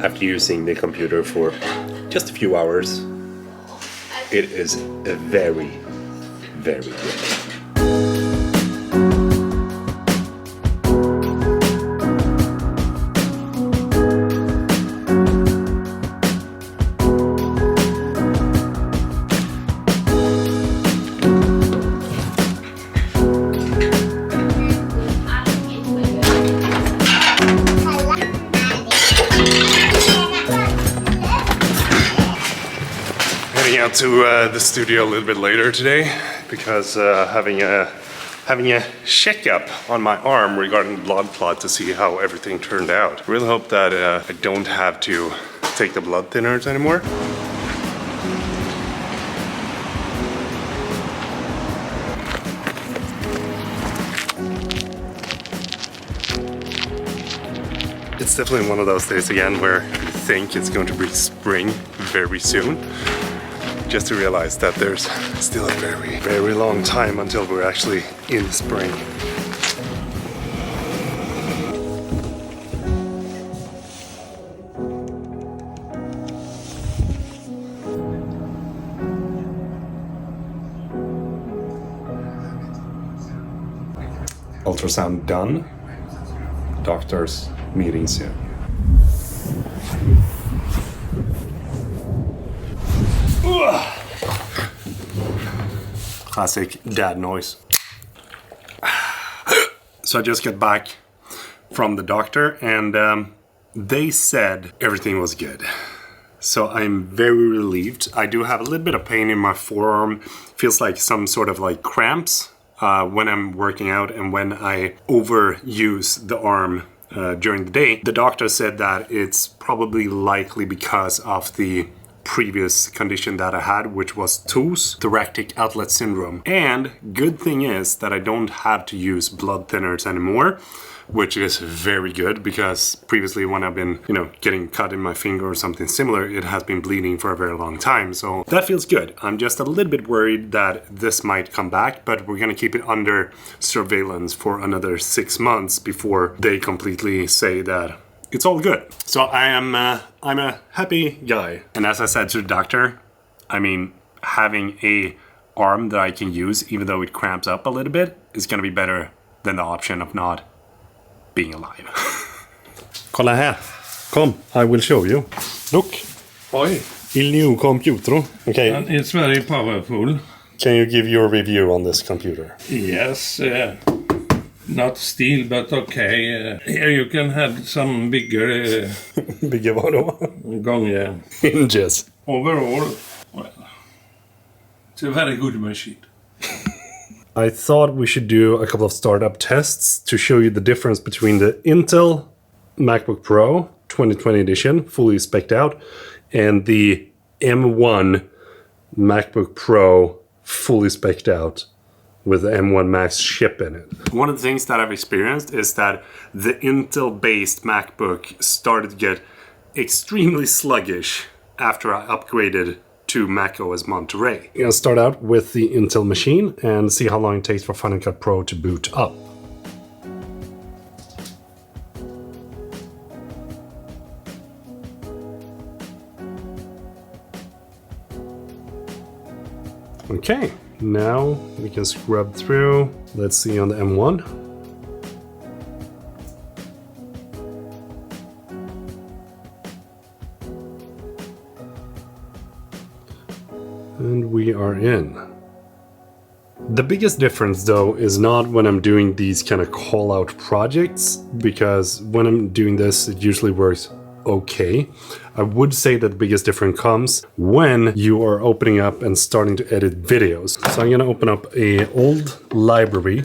after using the computer for just a few hours, it is very, very good. Out to the studio a little bit later today because having a checkup on my arm regarding the blood clot to see how everything turned out. Really hope that I don't have to take the blood thinners anymore. It's definitely one of those days again where you think it's going to be spring very soon. Just to realize that there's still a very, very long time until we're actually in spring. Ultrasound done. Doctor's meeting soon. Classic dad noise. So I just got back from the doctor and they said everything was good. So I'm very relieved. I do have a little bit of pain in my forearm. Feels like some sort of like cramps when I'm working out and when I overuse the arm during the day. The doctor said that it's probably likely because of the previous condition that I had, which was TOS, thoracic outlet syndrome. And good thing is that I don't have to use blood thinners anymore, which is very good because previously when I've been, getting cut in my finger or something similar, it has been bleeding for a very long time. So that feels good. I'm just a little bit worried that this might come back, but we're gonna keep it under surveillance for another 6 months before they completely say that it's all good. So I'm a happy guy. And as I said to the doctor, I mean, having a arm that I can use, even though it cramps up a little bit, is gonna be better than the option of not being alive. Kolla här. Come, I will show you. Look. Oj. Il new computer. Okay. And it's very powerful. Can you give your review on this computer? Yes. Not steel, but okay. Here you can have some bigger Bigger vadå? gånger. Hinges. Overall, well, it's a very good machine. I thought we should do a couple of startup tests to show you the difference between the Intel Macbook Pro 2020 edition, fully spec'd out, and the M1 MacBook Pro, fully spec'd out, with the M1 Max chip in it. One of the things that I've experienced is that the Intel-based MacBook started to get extremely sluggish after I upgraded to macOS Monterey. I'm gonna start out with the Intel machine and see how long it takes for Final Cut Pro to boot up. Okay. Now we can scrub through. Let's see on the M1. And we are in. The biggest difference though is not when I'm doing these kind of call out projects, because when I'm doing this it usually works okay. I would say that the biggest difference comes when you are opening up and starting to edit videos. So I'm gonna open up a old library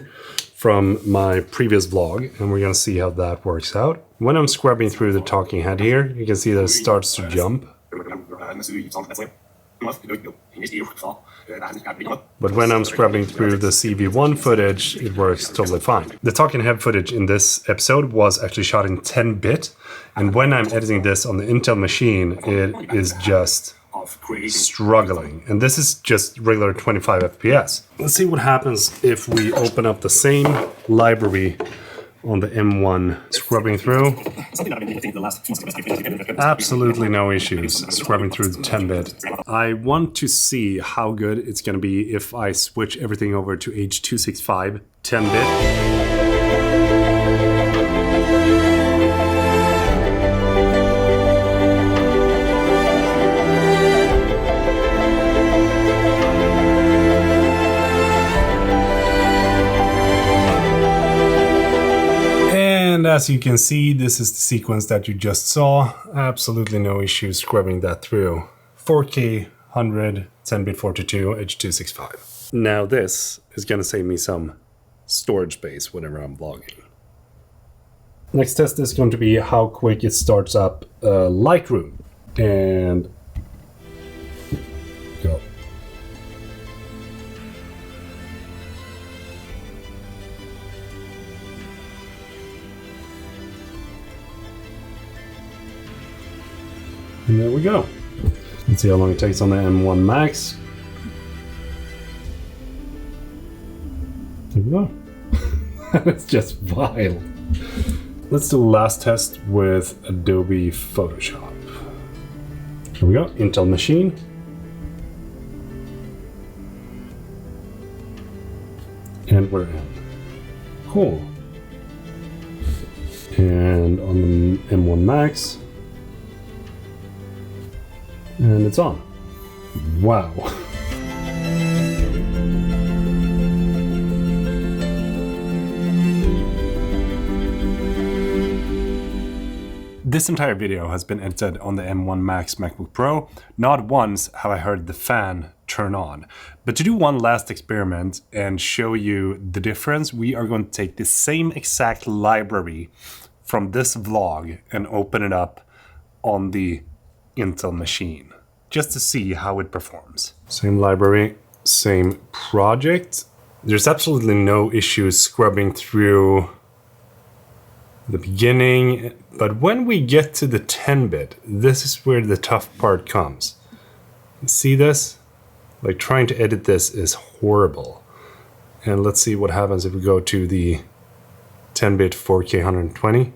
from my previous vlog and we're gonna see how that works out. When I'm scrubbing through the talking head here, you can see that it starts to jump. But when I'm scrubbing through the CV1 footage, it works totally fine. The talking head footage in this episode was actually shot in 10-bit, and when I'm editing this on the Intel machine, it is just struggling. And this is just regular 25 FPS. Let's see what happens if we open up the same library on the M1 scrubbing through. Absolutely no issues scrubbing through the 10-bit. I want to see how good it's going to be if I switch everything over to H.265 10-bit. And as you can see, this is the sequence that you just saw. Absolutely no issues scrubbing that through. 4K, 100, 10-bit 42, H.265. Now this is going to save me some storage space whenever I'm vlogging. Next test is going to be how quick it starts up Lightroom. And go. And there we go. Let's see how long it takes on the M1 Max. There we go. That's just wild. Let's do the last test with Adobe Photoshop. Here we go, Intel machine. And we're in. Cool. And on the M1 Max. And it's on. Wow. This entire video has been edited on the M1 Max MacBook Pro. Not once have I heard the fan turn on. But to do one last experiment and show you the difference, we are going to take the same exact library from this vlog and open it up on the Intel machine, just to see how it performs. Same library, same project. There's absolutely no issues scrubbing through the beginning, but when we get to the 10-bit, this is where the tough part comes. You see this? Like, trying to edit this is horrible. And let's see what happens if we go to the 10-bit 4K 120.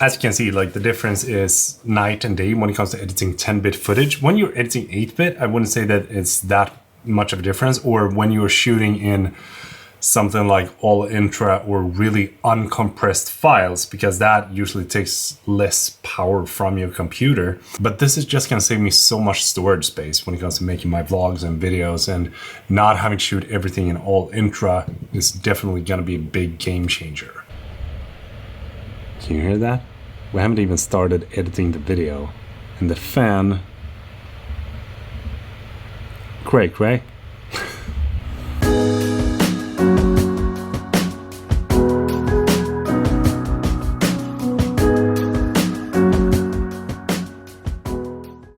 As you can see, like, the difference is night and day when it comes to editing 10-bit footage. When you're editing 8-bit, I wouldn't say that it's that much of a difference. Or when you're shooting in something like all intra or really uncompressed files, because that usually takes less power from your computer. But this is just gonna save me so much storage space when it comes to making my vlogs and videos, and not having to shoot everything in all intra is definitely gonna be a big game changer. Can you hear that? We haven't even started editing the video, and the fan, cray cray.